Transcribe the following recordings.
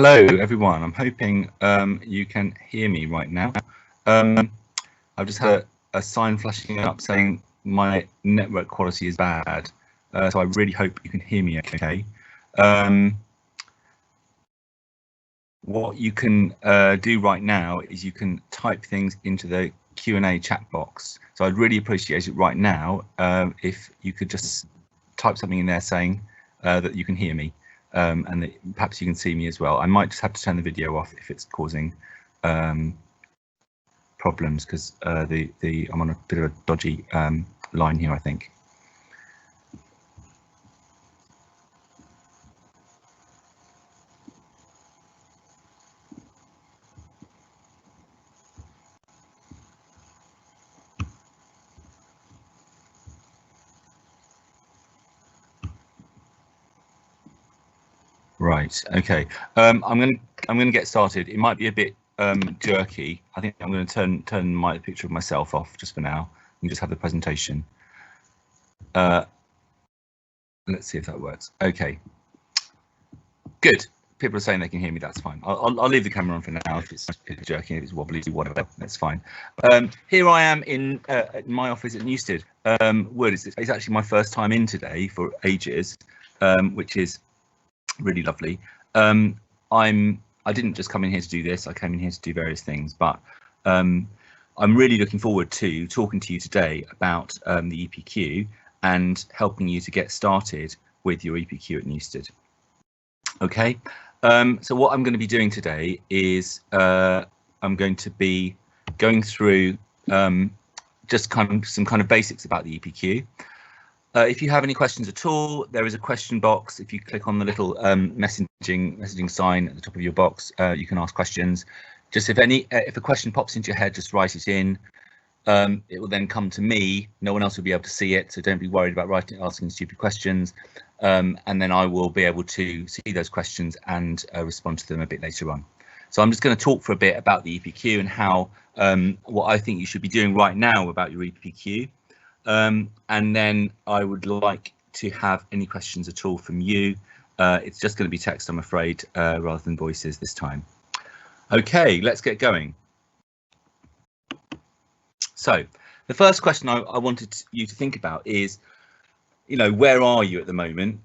Hello, everyone. I'm hoping you can hear me right now. I've just had a sign flashing up saying my network quality is bad, so I really hope you can hear me okay. What you can do right now is you can type things into the Q&A chat box. So I'd really appreciate it right now if you could just type something in there saying that you can hear me. And that perhaps you can see me as well. I might just have to turn the video off if it's causing problems, because I'm on a bit of a dodgy line here, I think. Right. Okay. I'm gonna get started. It might be a bit jerky. I think I'm going to turn my picture of myself off just for now and just have the presentation. Let's see if that works. Okay. Good. People are saying they can hear me. That's fine. I'll leave the camera on for now. If it's jerky, if it's wobbly, whatever, that's fine. Here I am in my office at Newstead Wood. It's actually my first time in today for ages, which is really lovely. I didn't just come in here to do this. I came in here to do various things, but I'm really looking forward to talking to you today about the EPQ and helping you to get started with your EPQ at Newstead. Okay, so what I'm going to be doing today is I'm going to be going through just some kind of basics about the EPQ. If you have any questions at all, there is a question box. If you click on the little messaging sign at the top of your box, you can ask questions. Just if a question pops into your head, just write it in. It will then come to me. No one else will be able to see it, so don't be worried about asking stupid questions. And then I will be able to see those questions and respond to them a bit later on. So I'm just going to talk for a bit about the EPQ and how what I think you should be doing right now about your EPQ. And then I would like to have any questions at all from you. It's just going to be text, I'm afraid, rather than voices this time. Okay, let's get going. So the first question I wanted you to think about is, you know, where are you at the moment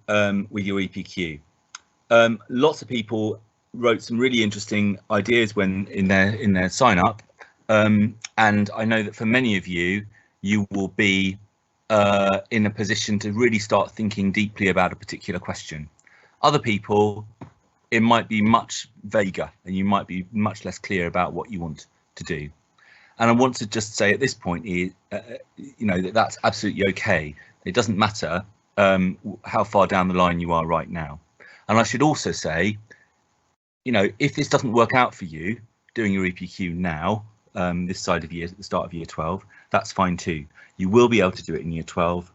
with your EPQ? Lots of people wrote some really interesting ideas when in their sign up, and I know that for many of you, you will be in a position to really start thinking deeply about a particular question. Other people, it might be much vaguer and you might be much less clear about what you want to do. And I want to just say at this point, you know, that's absolutely okay. It doesn't matter how far down the line you are right now. And I should also say, you know, if this doesn't work out for you doing your EPQ now, this side of year, at the start of year 12, that's fine too. You will be able to do it in year 12.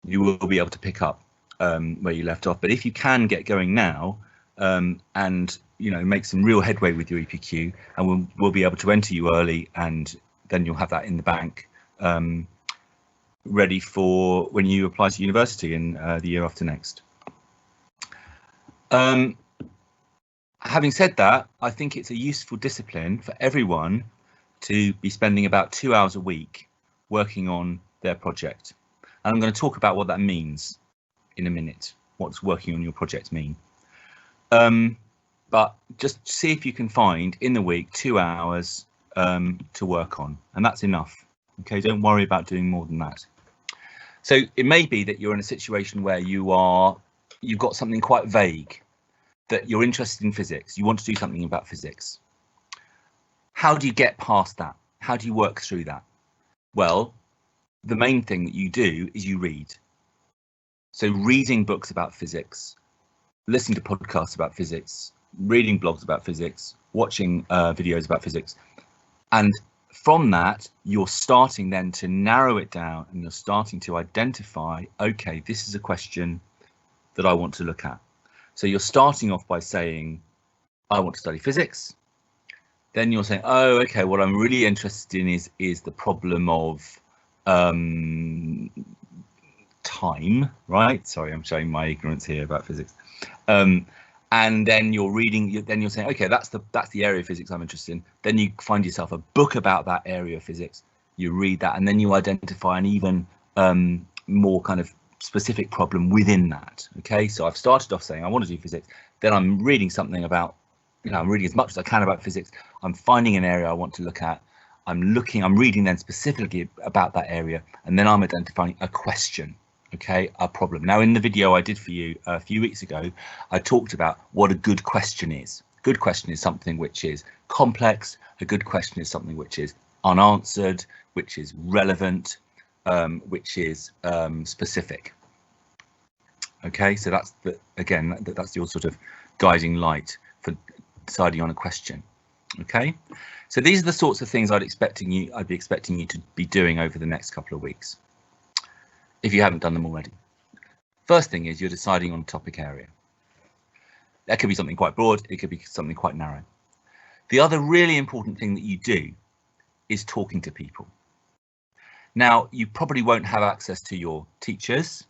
You will be able to pick up where you left off. But if you can get going now and, you know, make some real headway with your EPQ, and we'll be able to enter you early, and then you'll have that in the bank ready for when you apply to university in the year after next. Having said that, I think it's a useful discipline for everyone to be spending about 2 hours a week working on their project. And I'm going to talk about what that means in a minute. What does working on your project mean? But just see if you can find in the week 2 hours to work on, and that's enough. Okay, don't worry about doing more than that. So it may be that you're in a situation where you've got something quite vague, that you're interested in physics, you want to do something about physics. How do you get past that? How do you work through that? Well, the main thing that you do is you read. So reading books about physics, listening to podcasts about physics, reading blogs about physics, watching videos about physics. And from that, you're starting then to narrow it down, and you're starting to identify, okay, this is a question that I want to look at. So you're starting off by saying, I want to study physics. Then you're saying, oh, okay, what I'm really interested in is the problem of time, right? Sorry, I'm showing my ignorance here about physics. and then you're reading, then you're saying, okay, that's the area of physics I'm interested in. Then you find yourself a book about that area of physics, you read that, and then you identify an even more kind of specific problem within that. Okay, so I've started off saying I want to do physics, then I'm reading something about, I'm reading as much as I can about physics, I'm finding an area I want to look at, I'm reading then specifically about that area, and then I'm identifying a question. Okay, a problem. Now, in the video I did for you a few weeks ago, I talked about what a good question is. A good question is something which is complex. A good question is something which is unanswered, which is relevant, which is specific. Okay, so that's that's your sort of guiding light for deciding on a question. Okay, so these are the sorts of things I'd be expecting you to be doing over the next couple of weeks, if you haven't done them already. First thing is you're deciding on a topic area. That could be something quite broad, it could be something quite narrow. The other really important thing that you do is talking to people. Now, you probably won't have access to your teachers,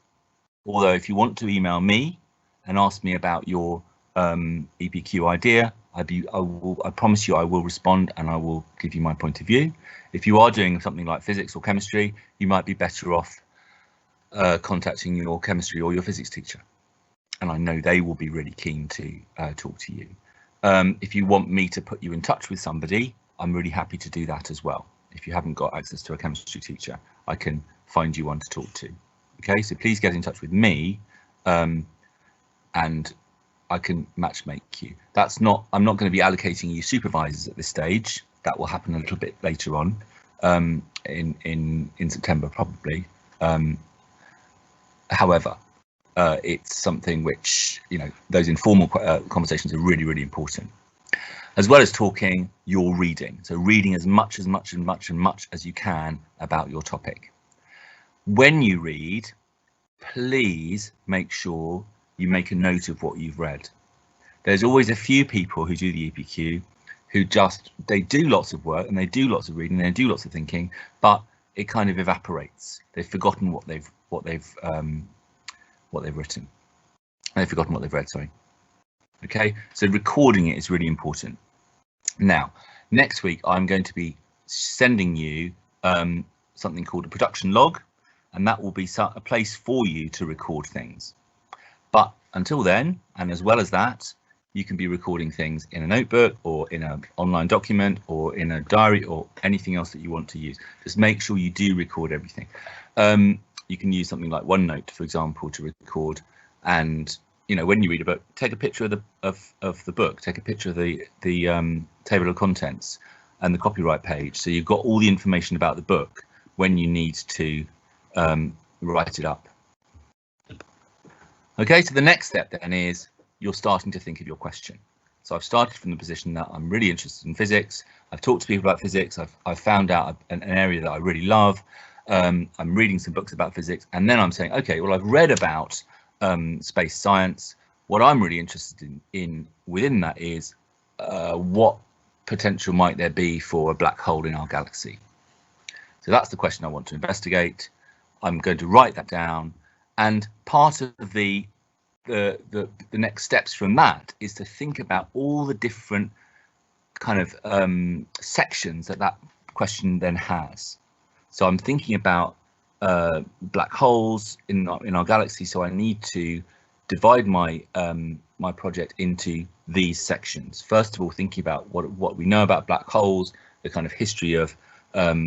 although if you want to email me and ask me about your EPQ idea, I promise you I will respond and I will give you my point of view. If you are doing something like physics or chemistry, you might be better off contacting your chemistry or your physics teacher, and I know they will be really keen to talk to you. If you want me to put you in touch with somebody, I'm really happy to do that as well. If you haven't got access to a chemistry teacher, I can find you one to talk to. Okay, so please get in touch with me, and I can matchmake you. I'm not going to be allocating you supervisors at this stage. That will happen a little bit later on, in September probably. However, it's something which, those informal conversations are really, really important. As well as talking, you're reading. So reading as much as you can about your topic. When you read, please make sure you make a note of what you've read. There's always a few people who do the EPQ who they do lots of work and they do lots of reading, and they do lots of thinking, but it kind of evaporates. They've forgotten what they've written. They've forgotten what they've read, sorry. Okay, so recording it is really important. Now, next week I'm going to be sending you something called a production log, and that will be a place for you to record things. But until then, and as well as that, you can be recording things in a notebook or in an online document or in a diary or anything else that you want to use. Just make sure you do record everything. You can use something like OneNote, for example, to record. And when you read a book, take a picture of the book, take a picture of the table of contents and the copyright page, so you've got all the information about the book when you need to write it up. Okay, so the next step then is you're starting to think of your question. So I've started from the position that I'm really interested in physics. I've talked to people about physics. I've found out an area that I really love. I'm reading some books about physics, and then I'm saying, okay, well, I've read about space science. What I'm really interested in within that is what potential might there be for a black hole in our galaxy? So that's the question I want to investigate. I'm going to write that down, and part of the next steps from that is to think about all the different kind of sections that question then has. So I'm thinking about black holes in our galaxy, so I need to divide my my project into these sections. First of all, thinking about what we know about black holes, the kind of history of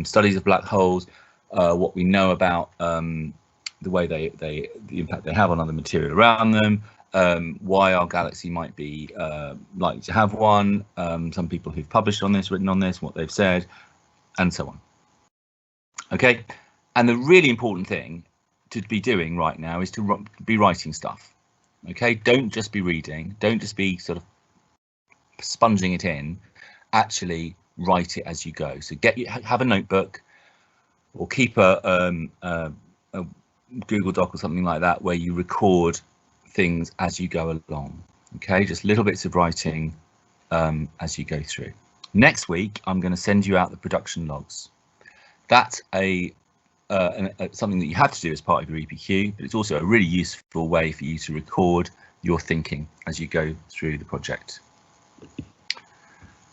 studies of black holes, what we know about the way the impact they have on other material around them, why our galaxy might be likely to have one, some people who've published on this, written on this, what they've said, and so on. Okay, and the really important thing to be doing right now is to be writing stuff. Okay, don't just be reading, don't just be sort of sponging it in, actually write it as you go. So have a notebook, or keep a Google Doc or something like that where you record things as you go along. Okay, just little bits of writing as you go through. Next week I'm going to send you out the production logs. That's something that you have to do as part of your EPQ, but it's also a really useful way for you to record your thinking as you go through the project.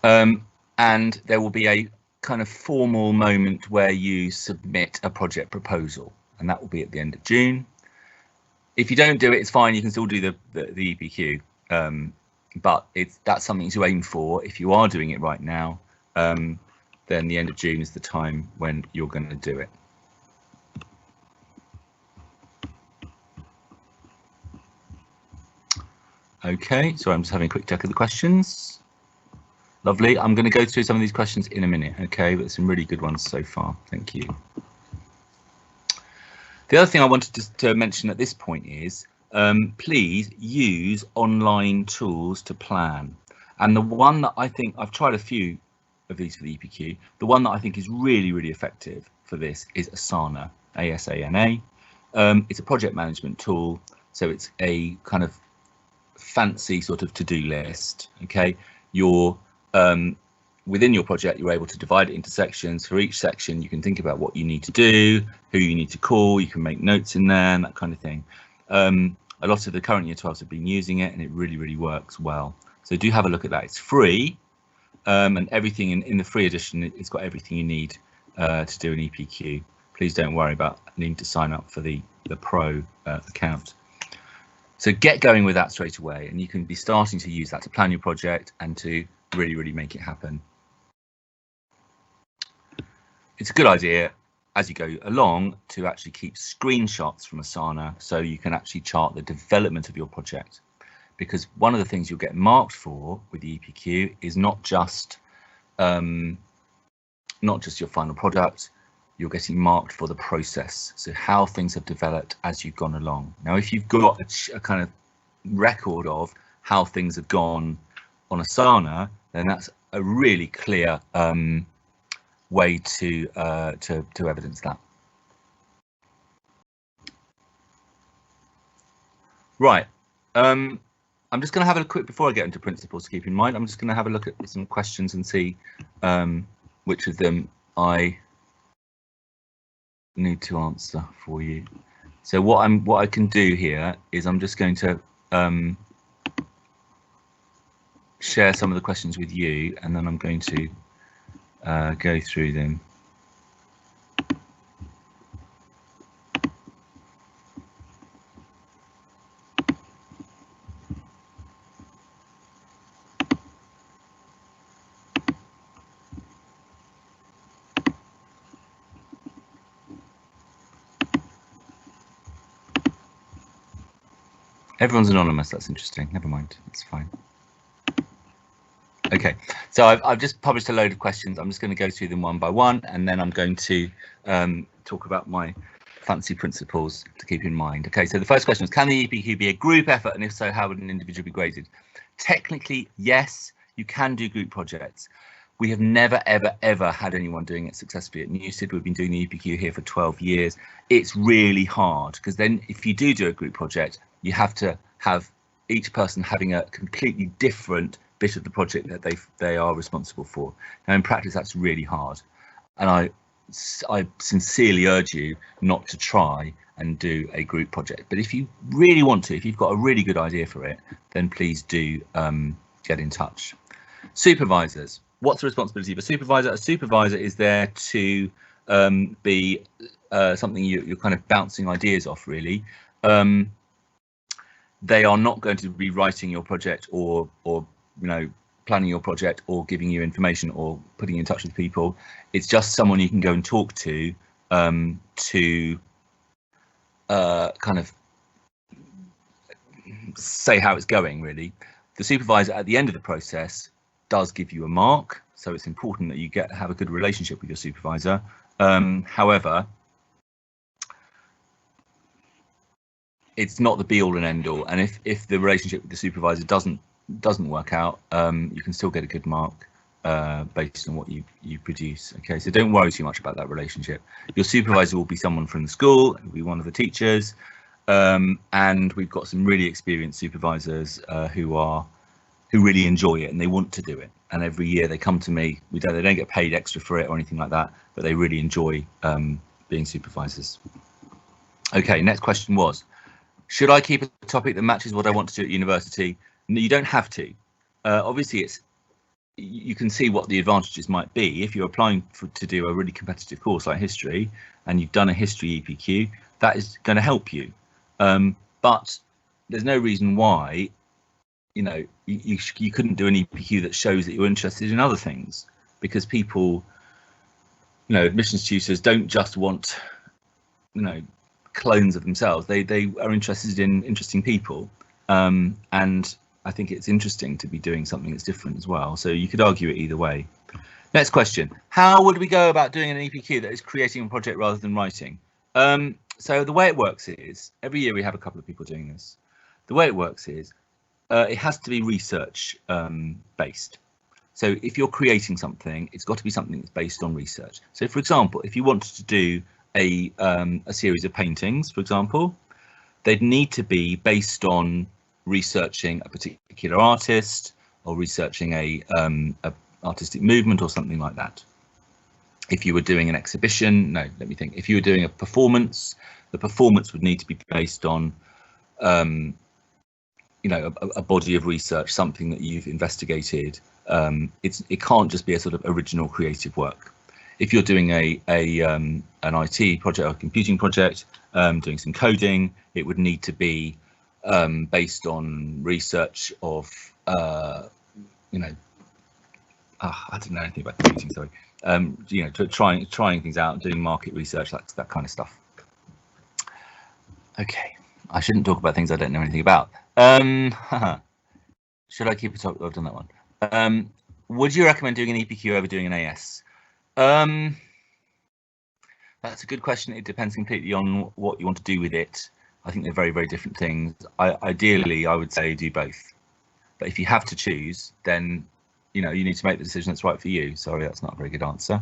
And there will be a kind of formal moment where you submit a project proposal, and that will be at the end of June. If you don't do it, it's fine, you can still do the EPQ, but that's something to aim for. If you are doing it right now, then the end of June is the time when you're going to do it. Okay, so I'm just having a quick check of the questions. Lovely. I'm going to go through some of these questions in a minute, okay, but some really good ones so far. Thank you. The other thing I wanted to mention at this point is please use online tools to plan. And the one that I think, I've tried a few of these for the EPQ, the one that I think is really, really effective for this is Asana, A-S-A-N-A. It's a project management tool, so it's a kind of fancy sort of to-do list, okay? You're within your project, you're able to divide it into sections. For each section, you can think about what you need to do, who you need to call, you can make notes in there, and that kind of thing. A lot of the current year 12s have been using it, and it really, really works well. So do have a look at that. It's free, and everything in the free edition, it's got everything you need to do an EPQ. Please don't worry about needing to sign up for the pro account. So get going with that straight away, and you can be starting to use that to plan your project and to really, really make it happen. It's a good idea as you go along to actually keep screenshots from Asana so you can actually chart the development of your project, because one of the things you'll get marked for with the EPQ is not just your final product. You're getting marked for the process, so how things have developed as you've gone along. Now, if you've got a kind of record of how things have gone on Asana, then that's a really clear way to evidence that. Right. I'm just going to have a quick, before I get into principles to keep in mind, I'm just going to have a look at some questions and see which of them I need to answer for you. So what I can do here is I'm just going to share some of the questions with you, and then I'm going to go through them. Everyone's anonymous, that's interesting. Never mind, it's fine. Okay, so I've just published a load of questions. I'm just going to go through them one by one, and then I'm going to talk about my fancy principles to keep in mind. Okay, so the first question is, can the EPQ be a group effort, and if so, how would an individual be graded? Technically, yes, you can do group projects. We have never, ever, ever had anyone doing it successfully at Newstead. We've been doing the EPQ here for 12 years. It's really hard, because then if you do a group project, you have to have each person having a completely different bit of the project that they are responsible for. Now, in practice, that's really hard, and I sincerely urge you not to try and do a group project. But if you really want to, if you've got a really good idea for it, then please do get in touch. Supervisors. What's the responsibility of a supervisor? A supervisor is there to be something you're kind of bouncing ideas off, really. They are not going to be writing your project or planning your project or giving you information or putting you in touch with people. It's just someone you can go and talk to kind of say how it's going, really. The supervisor at the end of the process does give you a mark, so it's important that you have a good relationship with your supervisor. However, it's not the be all and end all, and if the relationship with the supervisor doesn't work out, you can still get a good mark based on what you produce. Okay, so don't worry too much about that relationship. Your supervisor will be someone from the school, it will be one of the teachers, and we've got some really experienced supervisors who really enjoy it and they want to do it, and every year they come to me. They don't get paid extra for it or anything like that, but they really enjoy being supervisors. Okay, next question was, Should I keep a topic that matches what I want to do at university? No, you don't have to. Obviously, you can see what the advantages might be if you're applying to do a really competitive course like history and you've done a history EPQ. That is going to help you, but there's no reason why you couldn't do an EPQ that shows that you're interested in other things, because people, admissions tutors don't just want clones of themselves. They are interested in interesting people, and I think it's interesting to be doing something that's different as well. So you could argue it either way. Next question: how would we go about doing an EPQ that is creating a project rather than writing? So the way it works is, every year we have a couple of people doing this. The way it works is it has to be research based. So if you're creating something, it's got to be something that's based on research. So for example, if you wanted to do a series of paintings, for example, they'd need to be based on researching a particular artist or researching a artistic movement or something like that. If you were doing an exhibition, if you were doing a performance, the performance would need to be based on a body of research, something that you've investigated. It can't just be a sort of original creative work. If you're doing an IT project or a computing project, doing some coding, it would need to be based on research of I don't know anything about computing, sorry. Trying things out, doing market research, that kind of stuff. Okay, I shouldn't talk about things I don't know anything about. Should I keep it up? I've done that one. Would you recommend doing an EPQ over doing an AS? That's a good question. It depends completely on what you want to do with it. I think they're very, very different things. Ideally, I would say do both. But if you have to choose, then you need to make the decision that's right for you. Sorry, that's not a very good answer.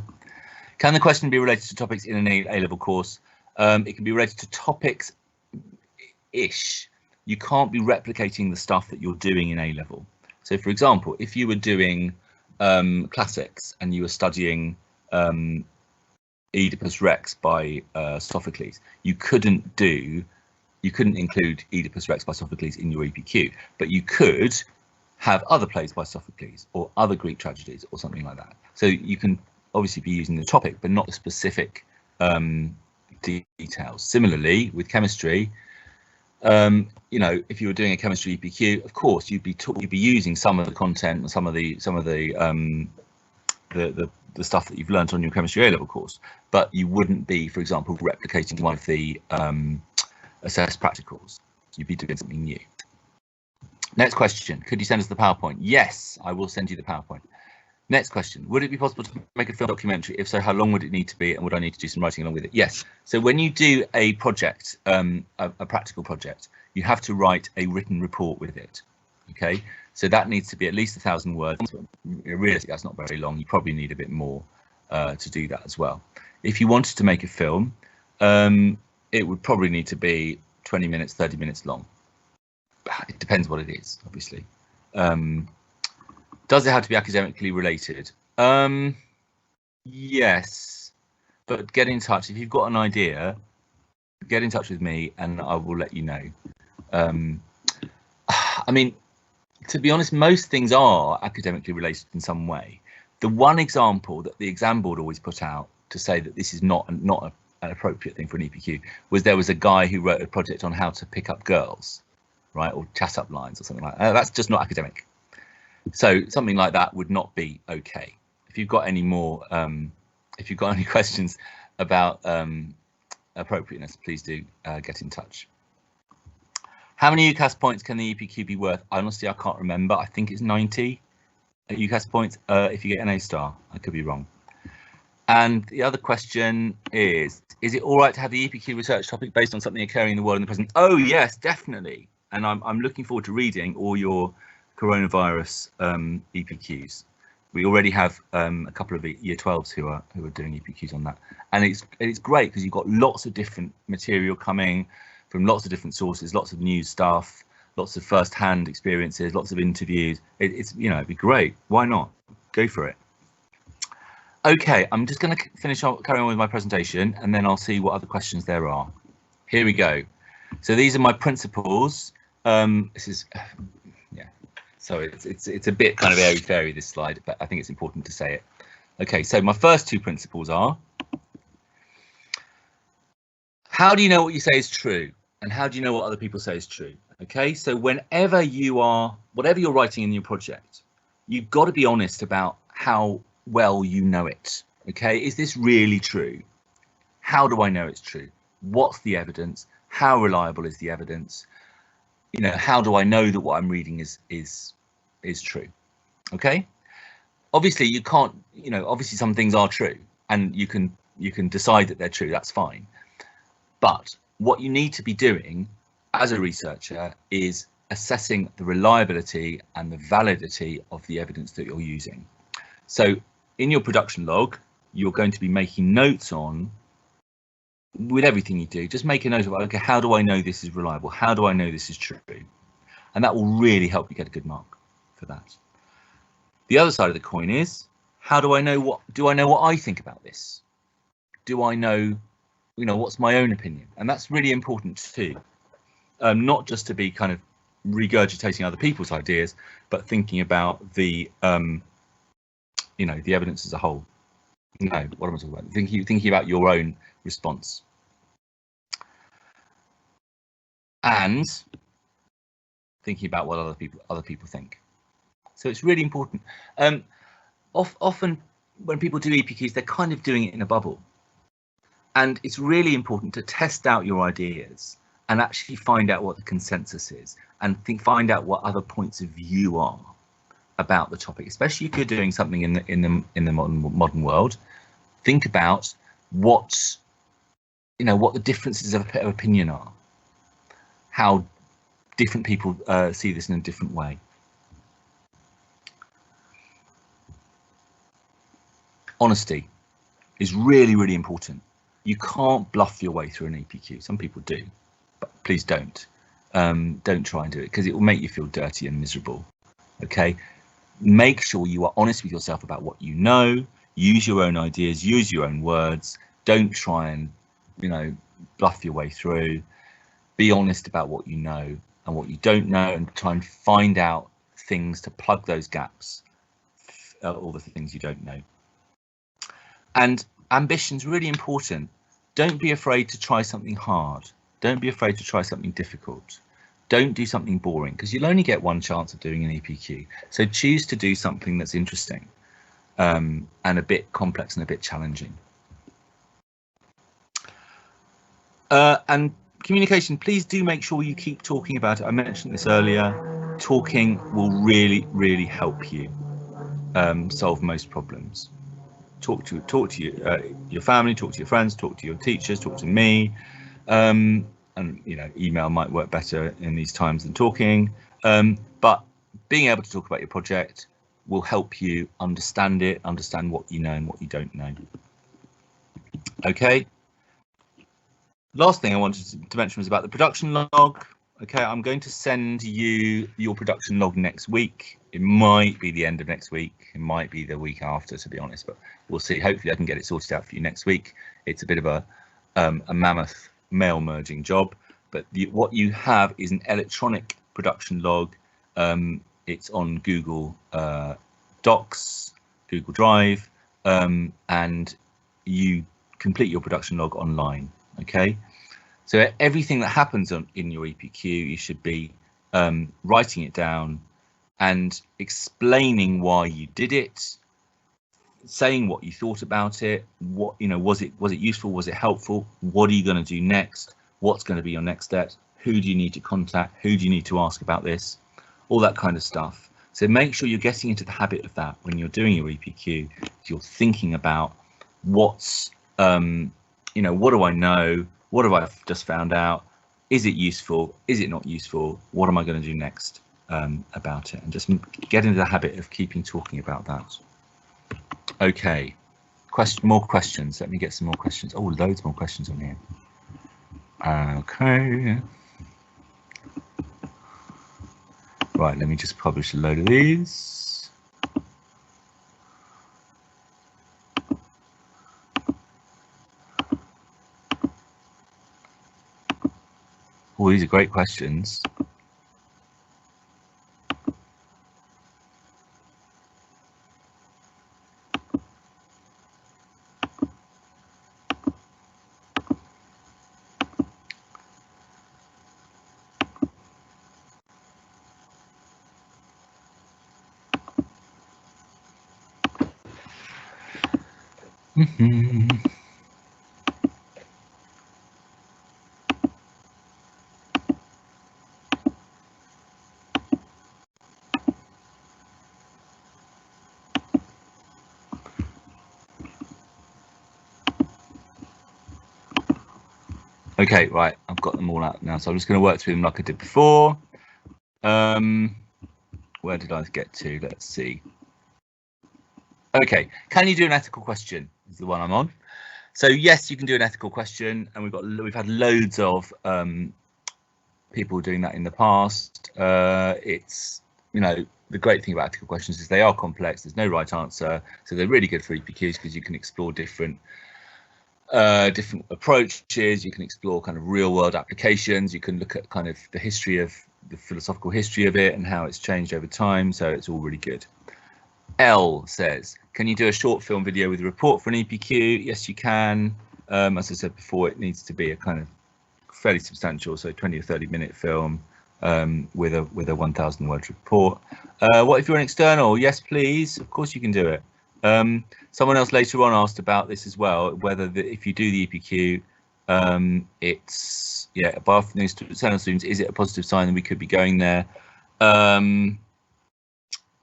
Can the question be related to topics in an A-level course? It can be related to topics-ish. You can't be replicating the stuff that you're doing in A-level. So, for example, if you were doing classics and you were studying Oedipus Rex by Sophocles, you couldn't include Oedipus Rex by Sophocles in your EPQ, but you could have other plays by Sophocles or other Greek tragedies or something like that. So you can obviously be using the topic, but not the specific details. Similarly, with chemistry, if you were doing a chemistry EPQ, of course you'd be using some of the content and some of the stuff that you've learned on your chemistry A-level course, but you wouldn't be, for example, replicating one of the assessed practicals. You'd be doing something new. Next question: could you send us the PowerPoint? Yes, I will send you the PowerPoint. Next question: would it be possible to make a film documentary? If so, how long would it need to be, and would I need to do some writing along with it? Yes. So when you do a project, a practical project, you have to write a written report with it. Okay, so that needs to be at least 1,000 words. Realistically, that's not very long. You probably need a bit more to do that as well. If you wanted to make a film, it would probably need to be 20 minutes, 30 minutes long. It depends what it is, obviously. Does it have to be academically related? Yes, but get in touch. If you've got an idea, get in touch with me and I will let you know. I mean, to be honest, most things are academically related in some way. The one example that the exam board always put out to say that this is not an appropriate thing for an EPQ was there was a guy who wrote a project on how to pick up girls, right, or chat up lines or something like that. That's just not academic. So something like that would not be okay. If you've got any more, if you've got any questions about appropriateness, please do get in touch. How many UCAS points can the EPQ be worth? Honestly, I can't remember. I think it's 90 UCAS points if you get an A star. I could be wrong. And the other question is it all right to have the EPQ research topic based on something occurring in the world in the present? Oh, yes, definitely. And I'm looking forward to reading all your coronavirus EPQs. We already have a couple of year 12s who are doing EPQs on that, and it's great because you've got lots of different material coming from lots of different sources, lots of news stuff, lots of first-hand experiences, lots of interviews. It'd be great. Why not? Go for it. Okay, I'm just going to carry on with my presentation, and then I'll see what other questions there are. Here we go. So these are my principles. This is, yeah. So it's a bit kind of airy fairy, this slide, but I think it's important to say it. Okay, so my first two principles are: how do you know what you say is true, and how do you know what other people say is true? Okay, so whatever you're writing in your project, you've got to be honest about how well you know it. Okay, is this really true? How do I know it's true? What's the evidence? How reliable is the evidence? You know, how do I know that what I'm reading is true? Okay, obviously you can't, you know, obviously some things are true, and you can decide that they're true. That's fine. But what you need to be doing as a researcher is assessing the reliability and the validity of the evidence that you're using. So in your production log, you're going to be making notes on, with everything you do, just make a note of, okay, how do I know this is reliable? How do I know this is true? And that will really help you get a good mark for that. The other side of the coin is, how do I know what I think about this? Do I know, you know, what's my own opinion? And that's really important too. Not just to be kind of regurgitating other people's ideas, but thinking about the, you know, the evidence as a whole. No, what am I talking about? Thinking about your own response. And thinking about what other people think. So it's really important. Often when people do EPQs, they're kind of doing it in a bubble. And it's really important to test out your ideas and actually find out what the consensus is, and find out what other points of view are about the topic, especially if you're doing something in the modern world. Think about what, you know, what the differences of opinion are, how different people see this in a different way. Honesty is really, really important. You can't bluff your way through an EPQ. Some people do, but please don't. Don't try and do it, because it will make you feel dirty and miserable. Okay, make sure you are honest with yourself about what you know. Use your own ideas, use your own words. Don't try and, you know, bluff your way through. Be honest about what you know and what you don't know, and try and find out things to plug those gaps, all the things you don't know. And ambition's really important. Don't be afraid to try something hard. Don't be afraid to try something difficult. Don't do something boring, because you'll only get one chance of doing an EPQ. So choose to do something that's interesting, and a bit complex and a bit challenging. And communication, please do make sure you keep talking about it. I mentioned this earlier. Talking will really, really help you solve most problems. Talk to your family, talk to your friends, talk to your teachers, talk to me. And, you know, email might work better in these times than talking. But being able to talk about your project will help you understand it, understand what you know and what you don't know. Okay. Last thing I wanted to mention was about the production log. Okay, I'm going to send you your production log next week. It might be the end of next week. It might be the week after, to be honest, but we'll see. Hopefully I can get it sorted out for you next week. It's a bit of a mammoth mail merging job, but what you have is an electronic production log. It's on Google Docs, Google Drive, and you complete your production log online. Okay, so everything that happens in your EPQ, you should be writing it down and explaining why you did it, saying what you thought about it. What, you know, was it useful? Was it helpful? What are you going to do next? What's going to be your next step? Who do you need to contact? Who do you need to ask about this? All that kind of stuff. So make sure you're getting into the habit of that when you're doing your EPQ. You're thinking about what's, you know, what do I know? What have I just found out? Is it useful? Is it not useful? What am I going to do next about it? And just get into the habit of keeping talking about that. Okay, more questions. Let me get some more questions. Oh, loads more questions on here. Okay. Right, let me just publish a load of these. Oh, these are great questions. Okay, right, I've got them all out now, so I'm just going to work through them like I did before. Where did I get to? Let's see. Okay, can you do an ethical question? Is the one I'm on. So yes, you can do an ethical question, and we've had loads of people doing that in the past. It's, you know, the great thing about ethical questions is they are complex. There's no right answer, so they're really good for EPQs because you can explore different approaches. You can explore kind of real world applications. You can look at kind of the history of the philosophical history of it and how it's changed over time. So it's all really good. L says, can you do a short film video with a report for an EPQ? Yes, you can. As I said before, it needs to be a kind of fairly substantial, so 20 or 30-minute film with a 1,000 word report. What if you're an external? Yes, please. Of course you can do it. Someone else later on asked about this as well, whether if you do the EPQ, it's, yeah, by offering these to external students, is it a positive sign that we could be going there? I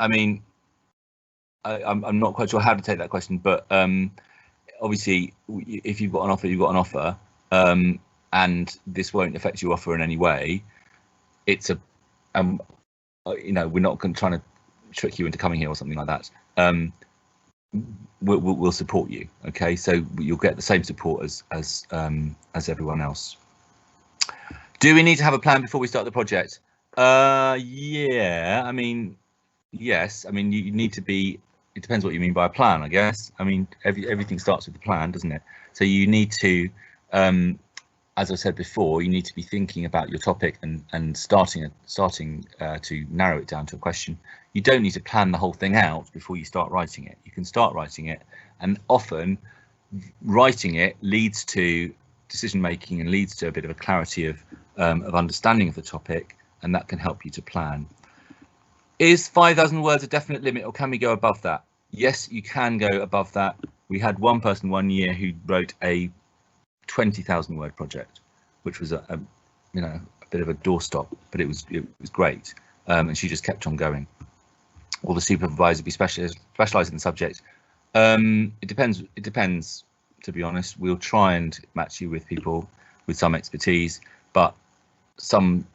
mean, I'm not quite sure how to take that question, but obviously, if you've got an offer, you've got an offer, and this won't affect your offer in any way. It's a, you know, we're not trying to trick you into coming here or something like that. We'll support you. Okay, so you'll get the same support as everyone else. Do we need to have a plan before we start the project? Yeah, I mean, yes. I mean, you need to be. It depends what you mean by a plan, I guess. I mean, everything starts with the plan, doesn't it? So you need to, as I said before, you need to be thinking about your topic and starting to narrow it down to a question. You don't need to plan the whole thing out before you start writing it. You can start writing it, and often writing it leads to decision making and leads to a bit of a clarity of understanding of the topic, and that can help you to plan. Is 5,000 words a definite limit, or can we go above that? Yes, you can go above that. We had one person one year who wrote a 20,000 word project, which was a you know, a bit of a doorstop, but it was great, and she just kept on going. Will the supervisor be specialised in the subject? It depends. To be honest, we'll try and match you with people with some expertise, but some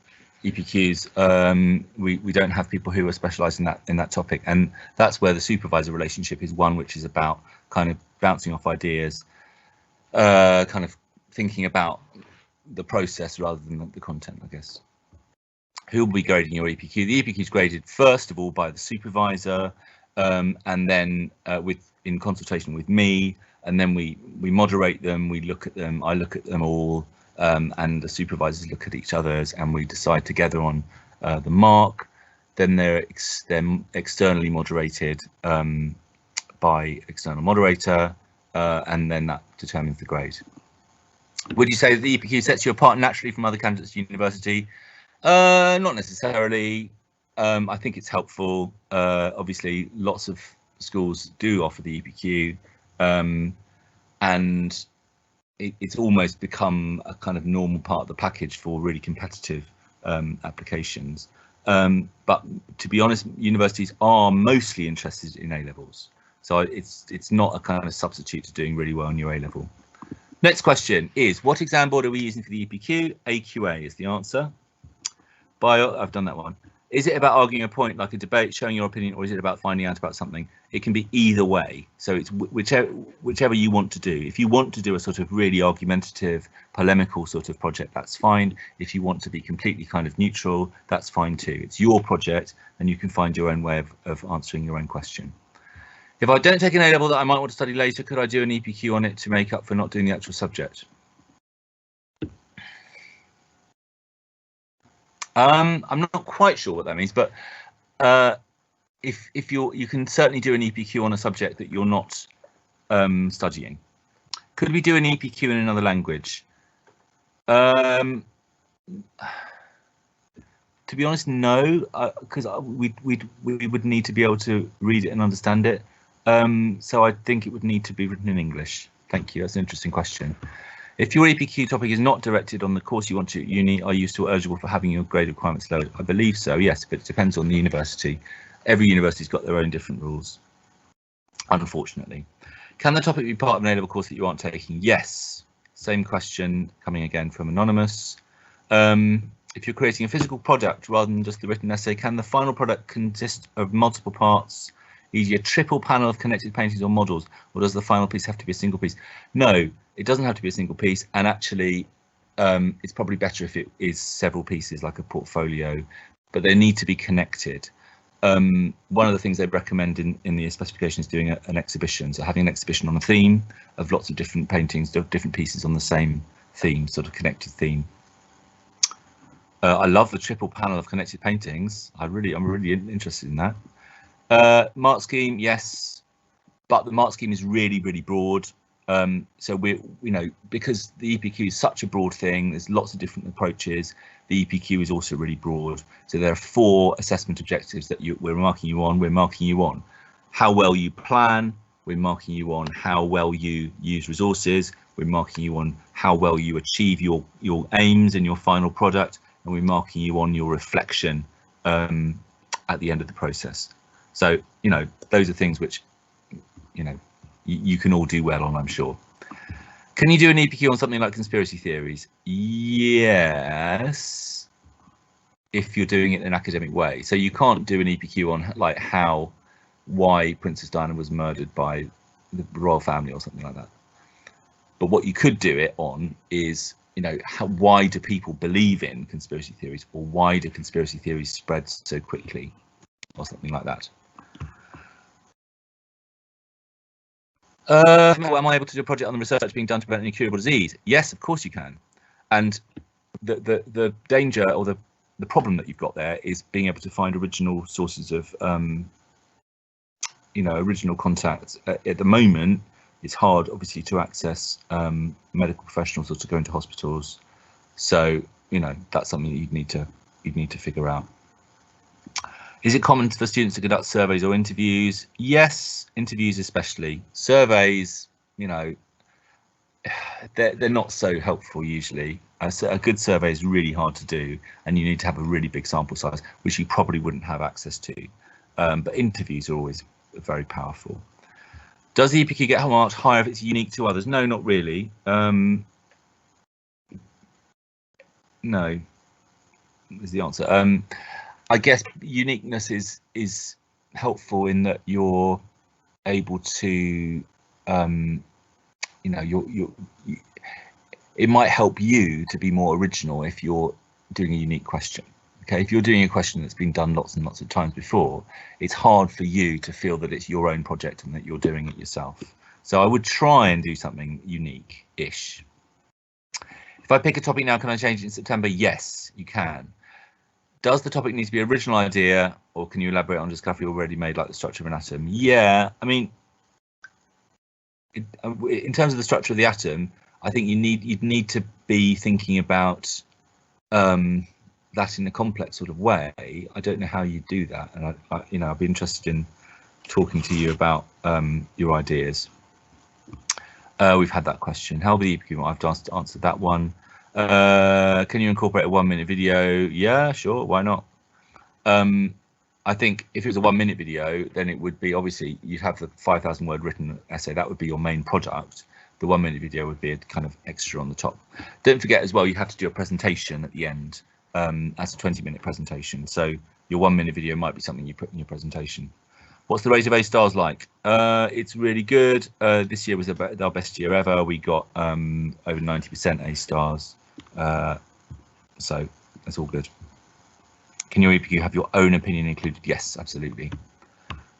EPQs, we don't have people who are specialised in that topic, and that's where the supervisor relationship is one which is about kind of bouncing off ideas, kind of thinking about the process rather than the content, I guess. Who will be grading your EPQ? The EPQ is graded first of all by the supervisor, and then in consultation with me, and then we moderate them, we look at them, I look at them all, and the supervisors look at each other's, and we decide together on the mark. Then they're externally moderated by external moderator, and then that determines the grade. Would you say that the EPQ sets you apart naturally from other candidates at university? Not necessarily. I think it's helpful. Obviously, lots of schools do offer the EPQ, and it's almost become a kind of normal part of the package for really competitive applications. But to be honest, universities are mostly interested in A-levels, so it's not a kind of substitute to doing really well in your A-level. Next question is, what exam board are we using for the EPQ? AQA is the answer. I've done that one. Is it about arguing a point like a debate, showing your opinion, or is it about finding out about something? It can be either way. So it's whichever you want to do. If you want to do a sort of really argumentative, polemical sort of project, that's fine. If you want to be completely kind of neutral, that's fine too. It's your project, and you can find your own way of answering your own question. If I don't take an A-level that I might want to study later, could I do an EPQ on it to make up for not doing the actual subject? I'm not quite sure what that means, but if you can certainly do an EPQ on a subject that you're not studying. Could we do an EPQ in another language? To be honest, no, because we would need to be able to read it and understand it. So I think it would need to be written in English. Thank you. That's an interesting question. If your EPQ topic is not directed on the course you want to uni, are you still eligible for having your grade requirements lowered? I believe so, yes, but it depends on the university. Every university's got their own different rules, unfortunately. Can the topic be part of an A-level course that you aren't taking? Yes. Same question coming again from Anonymous. If you're creating a physical product rather than just the written essay, can the final product consist of multiple parts, e.g. a triple panel of connected paintings or models, or does the final piece have to be a single piece? No, it doesn't have to be a single piece, and actually it's probably better if it is several pieces like a portfolio, but they need to be connected. One of the things they recommend in the specification is doing an exhibition, so having an exhibition on a theme of lots of different paintings, different pieces on the same theme, sort of connected theme. I love the triple panel of connected paintings. I'm really interested in that. Mark scheme, yes, but the mark scheme is really broad. So because the EPQ is such a broad thing, there's lots of different approaches. The EPQ is also really broad. So there are 4 assessment objectives that we're marking you on. We're marking you on how well you plan. We're marking you on how well you use resources. We're marking you on how well you achieve your aims in your final product. And we're marking you on your reflection at the end of the process. So, those are things which, you can all do well on, I'm sure. Can you do an EPQ on something like conspiracy theories? Yes, if you're doing it in an academic way. So you can't do an EPQ on like why Princess Diana was murdered by the royal family or something like that. But what you could do it on is, why do people believe in conspiracy theories, or why do conspiracy theories spread so quickly, or something like that. Am I able to do a project on the research being done to prevent any curable disease? Yes, of course you can. And the danger or the problem that you've got there is being able to find original sources of original contacts. At the moment, it's hard, obviously, to access medical professionals or to go into hospitals. So, that's something that you'd need to figure out. Is it common for students to conduct surveys or interviews? Yes, interviews especially. Surveys, they're not so helpful usually. A good survey is really hard to do, and you need to have a really big sample size, which you probably wouldn't have access to. But interviews are always very powerful. Does the EPQ get marked higher if it's unique to others? No, not really. No, is the answer. I guess uniqueness is helpful in that you're able to, it might help you to be more original if you're doing a unique question. Okay, if you're doing a question that's been done lots and lots of times before, it's hard for you to feel that it's your own project and that you're doing it yourself. So I would try and do something unique-ish. If I pick a topic now, can I change it in September? Yes, you can. Does the topic need to be an original idea, or can you elaborate on discovery already made, like the structure of an atom? Yeah, I mean, in terms of the structure of the atom, I think you'd need to be thinking about that in a complex sort of way. I don't know how you do that, and I'd be interested in talking to you about your ideas. We've had that question. How will the EPQ? I've just answered that one. Can you incorporate a 1-minute video? Yeah, sure, why not? I think if it was a 1-minute video, then it would be, obviously you'd have the 5,000 word written essay. That would be your main product. The 1-minute video would be a kind of extra on the top. Don't forget as well, you have to do a presentation at the end as a 20-minute presentation. So your 1-minute video might be something you put in your presentation. What's the rate of A stars like? It's really good. This year was our best year ever. We got over 90% A stars. So that's all good. Can your EPQ have your own opinion included? Yes, absolutely.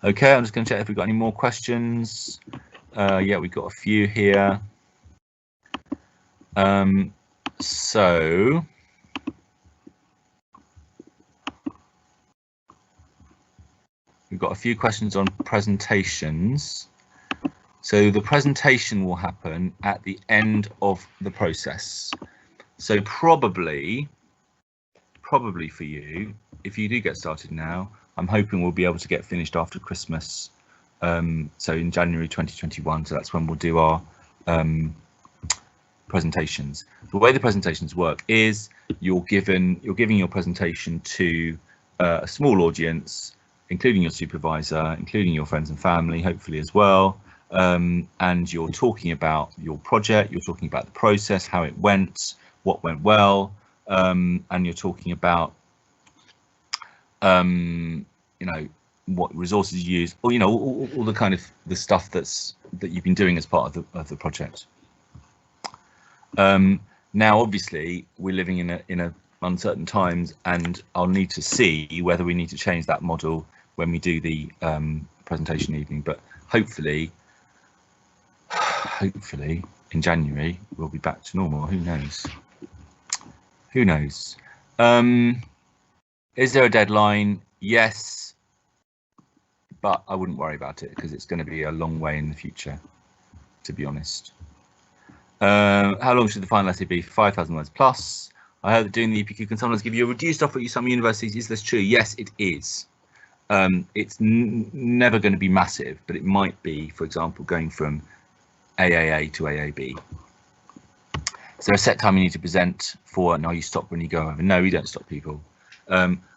Okay, I'm just going to check if we've got any more questions. Yeah, we've got a few here. So we've got a few questions on presentations. So the presentation will happen at the end of the process. So probably for you, if you do get started now, I'm hoping we'll be able to get finished after Christmas. So in January 2021, so that's when we'll do our presentations. The way the presentations work is you're giving your presentation to a small audience, including your supervisor, including your friends and family, hopefully as well. And you're talking about your project, you're talking about the process, how it went, what went well, and you're talking about you know, what resources you use, or you know, all the kind of the stuff that you've been doing as part of the project. Now obviously we're living in a uncertain times, and I'll need to see whether we need to change that model when we do the presentation evening, but hopefully in January we'll be back to normal. Who knows? Is there a deadline? Yes, but I wouldn't worry about it because it's going to be a long way in the future, to be honest. How long should the final essay be? 5,000 words plus. I heard that doing the EPQ can sometimes give you a reduced offer at some universities. Is this true? Yes, it is. It's never going to be massive, but it might be, for example, going from AAA to AAB. Is there a set time you need to present for? No, you stop when you go over. No, we don't stop people.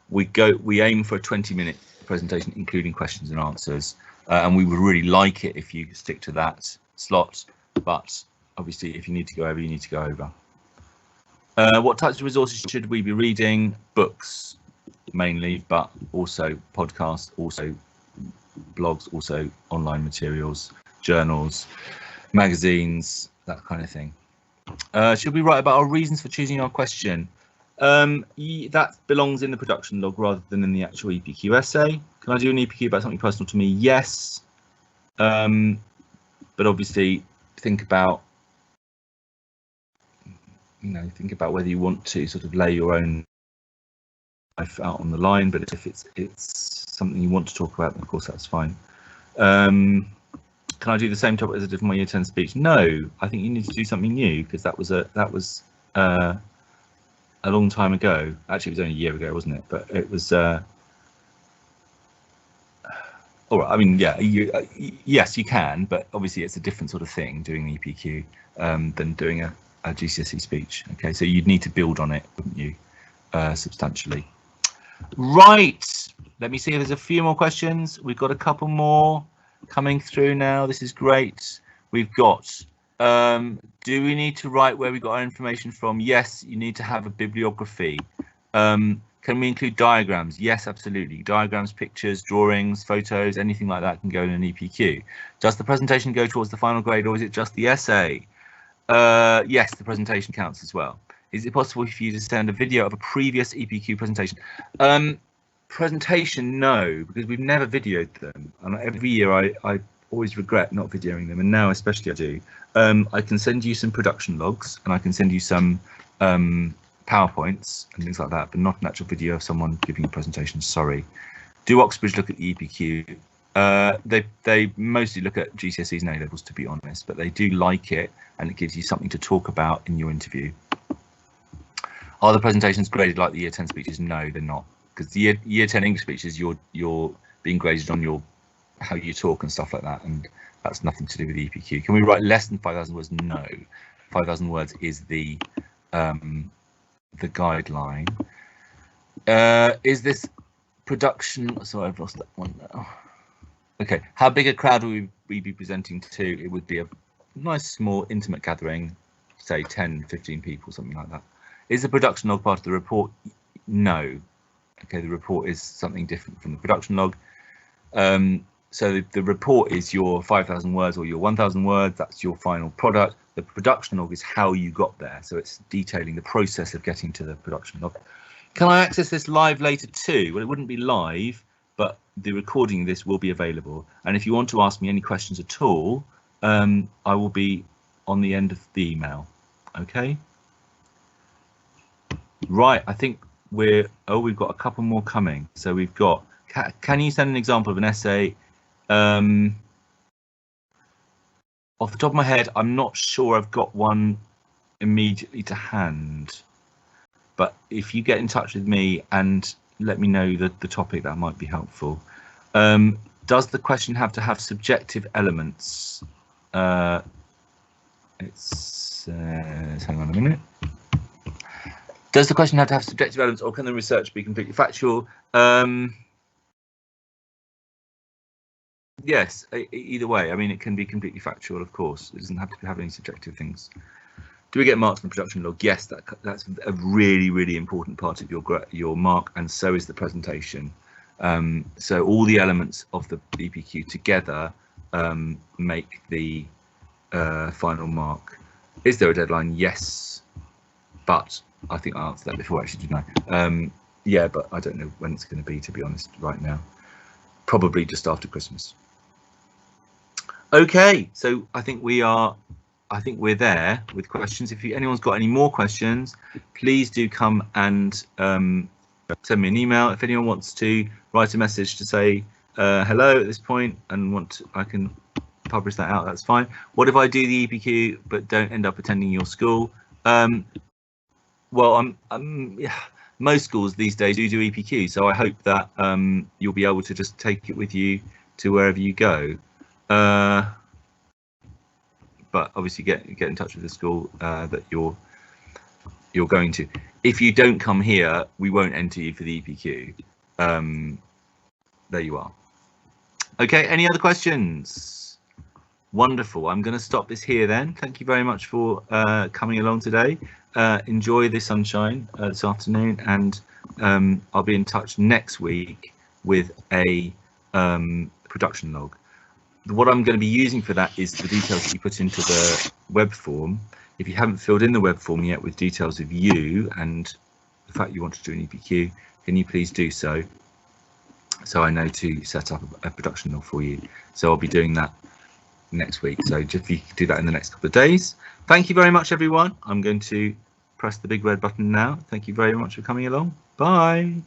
We aim for a 20-minute presentation, including questions and answers, and we would really like it if you stick to that slot. But obviously, if you need to go over, you need to go over. What types of resources should we be reading? Books, mainly, but also podcasts, also blogs, also online materials, journals, magazines, that kind of thing. Should we write about our reasons for choosing our question? That belongs in the production log rather than in the actual EPQ essay. Can I do an EPQ about something personal to me? Yes. But obviously think about whether you want to sort of lay your own life out on the line, but if it's something you want to talk about, then of course that's fine. Can I do the same topic as I did for my year 10 speech? No, I think you need to do something new, because that was a long time ago. Actually, it was only a year ago, wasn't it? But it was all right. I mean, yeah, yes, you can, but obviously it's a different sort of thing doing the EPQ than doing a GCSE speech. Okay, so you'd need to build on it, wouldn't you, substantially? Right. Let me see if there's a few more questions. We've got a couple more coming through now. This is great. We've got, do we need to write where we got our information from? Yes, you need to have a bibliography. Can we include diagrams? Yes, absolutely. Diagrams, pictures, drawings, photos, anything like that can go in an EPQ. Does the presentation go towards the final grade, or is it just the essay? Yes, the presentation counts as well. Is it possible for you to send a video of a previous EPQ presentation? Presentation, no, because we've never videoed them, and every year I always regret not videoing them, and now especially I do. I can send you some production logs, and I can send you some PowerPoints and things like that, but not an actual video of someone giving a presentation. Sorry. Do Oxbridge look at the EPQ? They mostly look at GCSEs and A-levels, to be honest, but they do like it, and it gives you something to talk about in your interview. Are the presentations graded like the year 10 speeches? No, they're not, because the year 10 English speeches, you're being graded on how you talk and stuff like that, and that's nothing to do with the EPQ. Can we write less than 5,000 words? No, 5,000 words is the guideline. Is this production? Sorry, I've lost that one now. Okay, how big a crowd will we be presenting to? It would be a nice, small, intimate gathering, say 10, 15 people, something like that. Is the production log part of the report? No. Okay, the report is something different from the production log. So the report is your 5,000 words or your 1,000 words. That's your final product. The production log is how you got there. So it's detailing the process of getting to the production log. Can I access this live later too? Well, it wouldn't be live, but the recording of this will be available. And if you want to ask me any questions at all, I will be on the end of the email. Okay. Right. I think we've got a couple more coming. So we've got, Can you send an example of an essay? Off the top of my head, I'm not sure I've got one immediately to hand. But if you get in touch with me and let me know the topic, that might be helpful. Does the question have to have subjective elements? It says, hang on a minute. Does the question have to have subjective elements, or can the research be completely factual? Yes, either way. I mean, it can be completely factual, of course. It doesn't have to have any subjective things. Do we get marks in the production log? Yes, that's a really, really important part of your mark, and so is the presentation. So all the elements of the EPQ together make the final mark. Is there a deadline? Yes, but I think I answered that before, actually, didn't I? Yeah, but I don't know when it's going to be, to be honest, right now. Probably just after Christmas. Okay, so I think we're there with questions. If anyone's got any more questions, please do come and send me an email. If anyone wants to write a message to say hello at this point and I can publish that out, that's fine. What if I do the EPQ but don't end up attending your school? Well, yeah, most schools these days do EPQ, so I hope that you'll be able to just take it with you to wherever you go. But obviously get in touch with the school that you're going to. If you don't come here, we won't enter you for the EPQ. There you are. Okay, any other questions? Wonderful. I'm going to stop this here then. Thank you very much for coming along today. Enjoy the sunshine this afternoon, and I'll be in touch next week with a production log. What I'm going to be using for that is the details that you put into the web form. If you haven't filled in the web form yet with details of you and the fact you want to do an EPQ, can you please do so I know to set up a production log for you. So I'll be doing that next week. So just if you could do that in the next couple of days. Thank you very much, everyone. I'm going to press the big red button now. Thank you very much for coming along. Bye.